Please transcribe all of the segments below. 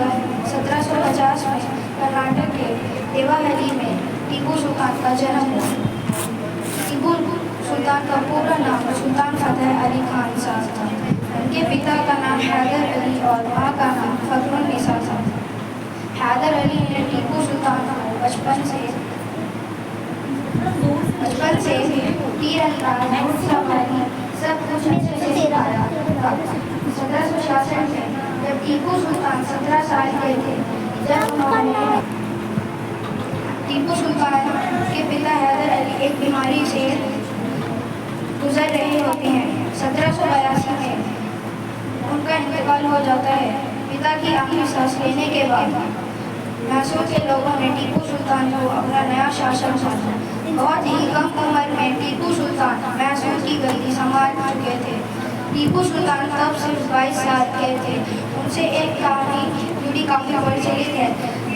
नवंबर 1750 में कर्नाटक के देवाहली में टीपू सुल्तान का जन्म हुआ। टीपू सुल्तान का पूरा नाम सुल्तान फतेह अली खान साहब था। उनके पिता का नाम हैदर अली और माँ का नाम फखरुन्निसा था। हैदर अली ने टीपू सुल्तान को बचपन से तीरंदाज, घुड़सवारी सब कुछ अच्छे से सिखाया था। 1766 में जब टीपू सुल्तान 17 साल के थे, टीपू सुल्तान के पिता हैदर अली एक बीमारी से गुजर रहे होते हैं। 1782 में उनका इंतकाल हो जाता है। पिता की आखिरी सांस लेने के बाद मैसूर के लोगों ने टीपू सुल्तान को अपना नया शासक माना। बहुत ही कम उम्र में टीपू सुल्तान मैसूर की गद्दी संभाल चुके थे। टीपू सुल्तान तब सिर्फ 22 साल के थे। उनसे एक कहानी जुड़ी काफी प्रचलित है।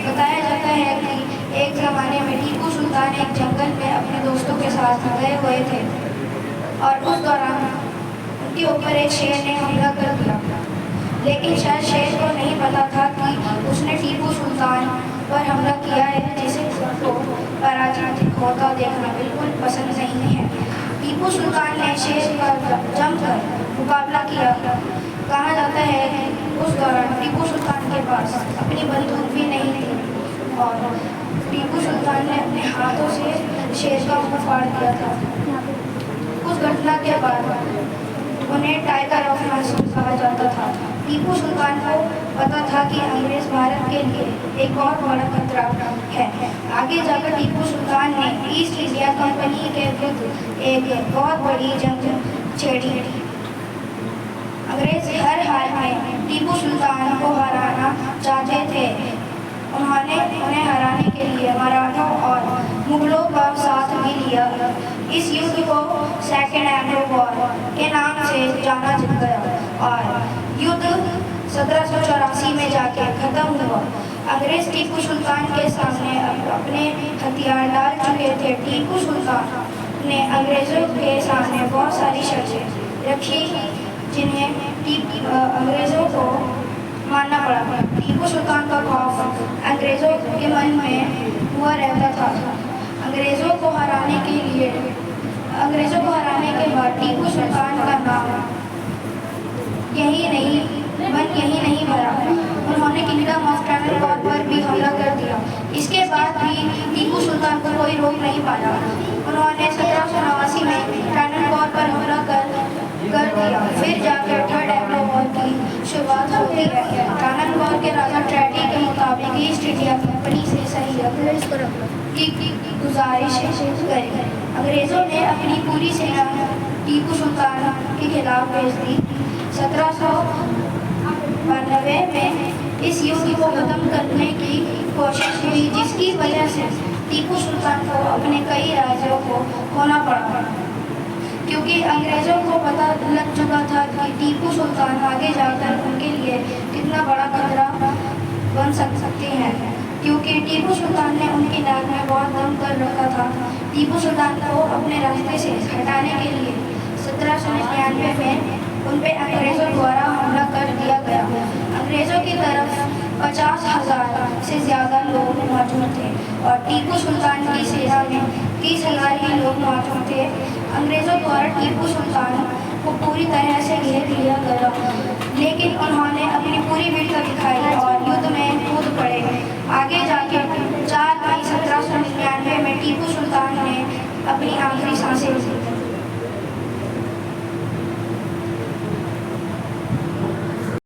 बताया जाता है कि एक जमाने में टीपू सुल्तान एक जंगल में अपने दोस्तों के साथ गए हुए थे और उस दौरान उनके ऊपर एक शेर ने हमला कर दिया। लेकिन शायद शेर को नहीं पता था कि उसने टीपू सुल्तान पर हमला किया है, जिसे उसको पराजित होता देखना बिल्कुल पसंद नहीं है। टीपू सुल्तान ने शेर का जमकर मुकाबला किया। कहा जाता है कि उस दौरान टीपू सुल्तान के पास अपनी बंदूक भी नहीं थी और टीपू सुल्तान ने अपने हाथों से शेर का मुंह फाड़ दिया था। उस घटना के बाद उन्हें टाइगर ऑफ मैसूर कहा जाता था। टीपू सुल्तान को पता था कि अंग्रेज भारत के लिए एक बहुत बड़ा खतरा है। आगे जाकर टीपू सुल्तान ने ईस्ट इंडिया कंपनी के विरुद्ध एक बहुत बड़ी जंग छेड़ी। अंग्रेज हर हाल में टीपू सुल्तान को हराना चाहते थे। उन्हें हराने के लिए मराठों और मुगलों का साथ भी लिया। इस युद्ध को सेकेंड एंग्लो वॉर के नाम से जाना गया और युद्ध 1784 में जाके खत्म हुआ। अंग्रेज टीपू सुल्तान के सामने अपने हथियार डाल चुके थे। टीपू सुल्तान ने अंग्रेजों के सामने बहुत सारी शर्तें रखी जिन्हें अंग्रेजों को मानना पड़ा। टीपू सुल्तान का खौफ अंग्रेजों के मन में हुआ रहता था। अंग्रेजों को हराने के बाद टीपू सुल्तान का नाम यही नहीं भरा। उन्होंने किंगडम ऑफ टनल कॉर पर भी हमला कर दिया। इसके बाद भी टीपू सुल्तान को कोई रोक नहीं पाया। उन्होंने 1789 में टनल कॉर पर हमला कर दिया। फिर जाकर थर्ड एंग्लो वॉर की शुरुआत होती है। टनल कॉर के राजा ट्रेटी के मुताबिक ईस्ट इंडिया कंपनी से सहयोग की गुजारिश करी। अंग्रेजों ने अपनी पूरी सेना टीपू सुल्तान के खिलाफ भेज दी। 1792 में इस युद्ध को खत्म करने की कोशिश हुई, जिसकी वजह से टीपू सुल्तान को अपने कई राज्यों को खोना पड़ा, क्योंकि अंग्रेजों को पता लग चुका था कि टीपू सुल्तान आगे जाकर उनके लिए कितना बड़ा खतरा बन सकते हैं। क्योंकि टीपू सुल्तान ने उनकी नाक में बहुत दम कर रखा था। टीपू सुल्तान को अपने रास्ते से हटाने के लिए 1799 में उन पर अंग्रेजों द्वारा हमला कर दिया गया। अंग्रेजों की तरफ 50,000 से ज़्यादा लोग मौजूद थे और टीपू सुल्तान की सेना में 30,000 ही लोग मौजूद थे। अंग्रेजों द्वारा टीपू सुल्तान को पूरी तरह से घेर लिया गया, लेकिन उन्होंने अपनी पूरी वीरता दिखाई और युद्ध में कूद पड़े। आगे जाके 4 मई 1799 में टीपू सुल्तान ने अपनी आखिरी सांसें